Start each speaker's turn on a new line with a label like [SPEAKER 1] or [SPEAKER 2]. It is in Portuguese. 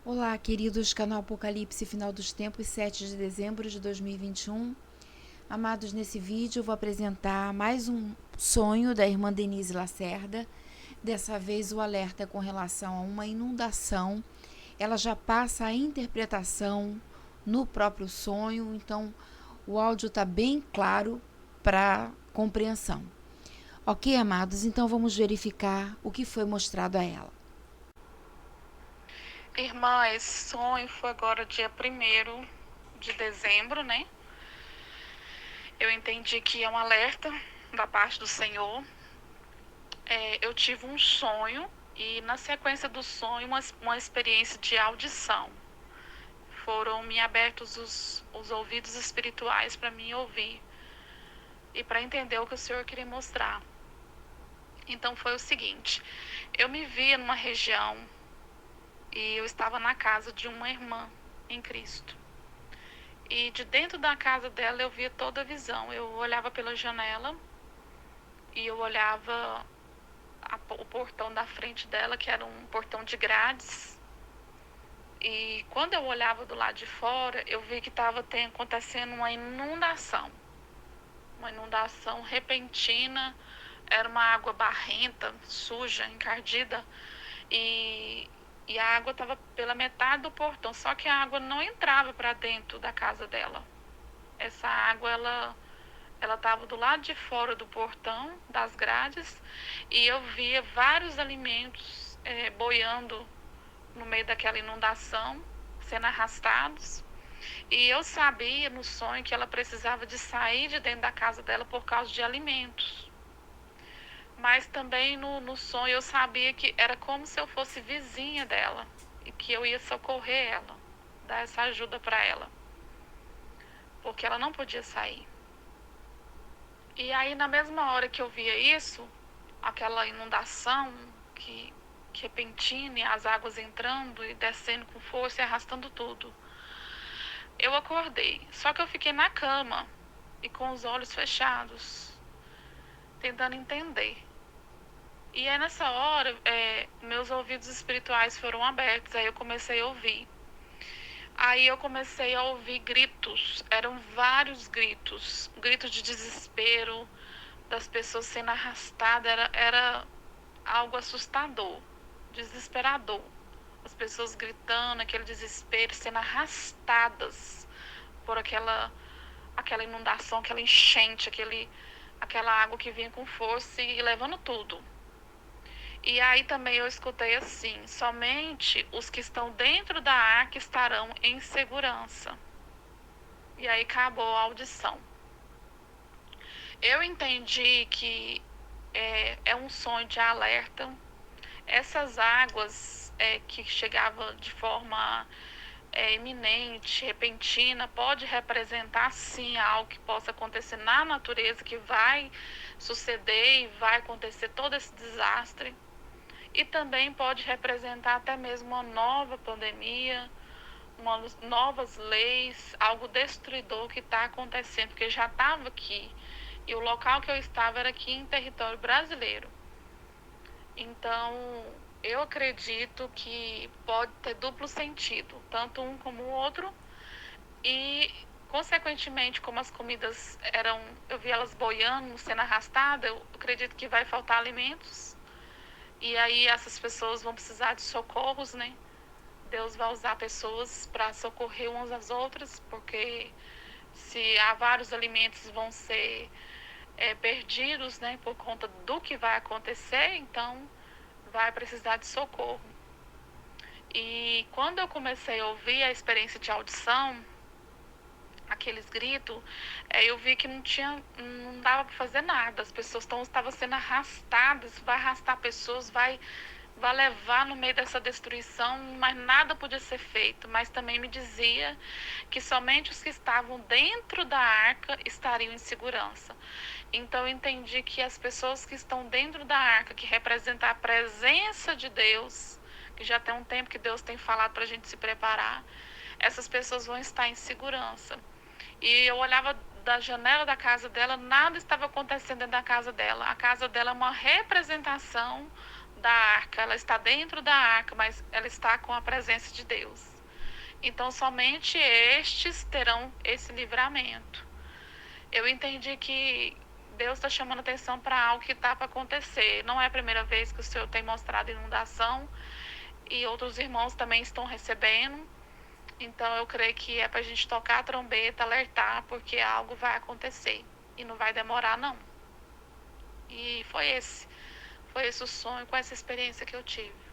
[SPEAKER 1] Olá, queridos, canal Apocalipse Final dos Tempos, 7 de dezembro de 2021. Amados, nesse vídeo eu vou apresentar mais um sonho da irmã Denise Lacerda. Dessa vez o alerta é com relação a uma inundação. Ela já passa a interpretação no próprio sonho, então o áudio está bem claro para compreensão. Ok, amados? Então vamos verificar o que foi mostrado a ela.
[SPEAKER 2] Irmã, esse sonho foi agora dia 1º de dezembro, né? Eu entendi que é um alerta da parte do Senhor. Eu tive um sonho e na sequência do sonho uma experiência de audição. Foram me abertos os ouvidos espirituais para mim ouvir e para entender o que o Senhor queria mostrar. Então foi o seguinte, eu me via numa região e eu estava na casa de uma irmã em Cristo. E de dentro da casa dela eu via toda a visão. Eu olhava pela janela e eu olhava o portão da frente dela, que era um portão de grades. E quando eu olhava do lado de fora, eu vi que estava acontecendo uma inundação. Uma inundação repentina, era uma água barrenta, suja, encardida. E a água estava pela metade do portão, só que a água não entrava para dentro da casa dela. Essa água, ela estava do lado de fora do portão, das grades, e eu via vários alimentos boiando no meio daquela inundação, sendo arrastados. E eu sabia no sonho que ela precisava de sair de dentro da casa dela por causa de alimentos. Mas também no sonho eu sabia que era como se eu fosse vizinha dela e que eu ia socorrer ela, dar essa ajuda para ela, porque ela não podia sair. E aí, na mesma hora que eu via isso, aquela inundação que repentina, e as águas entrando e descendo com força e arrastando tudo, eu acordei. Só que eu fiquei na cama e com os olhos fechados, tentando entender. E aí, nessa hora, meus ouvidos espirituais foram abertos, aí eu comecei a ouvir. Aí eu comecei a ouvir gritos, eram vários gritos, gritos de desespero, das pessoas sendo arrastadas, era algo assustador, desesperador. As pessoas gritando, aquele desespero, sendo arrastadas por aquela inundação, aquela enchente, aquela água que vinha com força e levando tudo. E aí também eu escutei assim: somente os que estão dentro da arca estarão em segurança. E aí acabou a audição. Eu entendi que é um sonho de alerta. Essas águas que chegavam de forma iminente, repentina, pode representar sim algo que possa acontecer na natureza, que vai suceder e vai acontecer todo esse desastre. E também pode representar até mesmo uma nova pandemia, novas leis, algo destruidor que está acontecendo, porque já estava aqui. E o local que eu estava era aqui em território brasileiro. Então, eu acredito que pode ter duplo sentido, tanto um como o outro. E, consequentemente, como as comidas eu vi elas boiando, sendo arrastadas, eu acredito que vai faltar alimentos. E aí essas pessoas vão precisar de socorros, né? Deus vai usar pessoas para socorrer umas às outras, porque se há vários alimentos vão ser perdidos, né, por conta do que vai acontecer, então vai precisar de socorro. E quando eu comecei a ouvir a experiência de audição, aqueles gritos, eu vi que não dava para fazer nada. As pessoas estavam sendo arrastadas, vai arrastar pessoas, vai levar no meio dessa destruição, mas nada podia ser feito. Mas também me dizia que somente os que estavam dentro da arca estariam em segurança. Então eu entendi que as pessoas que estão dentro da arca, que representam a presença de Deus, que já tem um tempo que Deus tem falado para a gente se preparar, essas pessoas vão estar em segurança. E eu olhava da janela da casa dela, nada estava acontecendo dentro da casa dela. A casa dela é uma representação da arca, ela está dentro da arca, mas ela está com a presença de Deus. Então, somente estes terão esse livramento. Eu entendi que Deus está chamando atenção para algo que está para acontecer. Não é a primeira vez que o Senhor tem mostrado inundação e outros irmãos também estão recebendo. Então, eu creio que é para a gente tocar a trombeta, alertar, porque algo vai acontecer e não vai demorar, não. E foi esse o sonho com essa experiência que eu tive.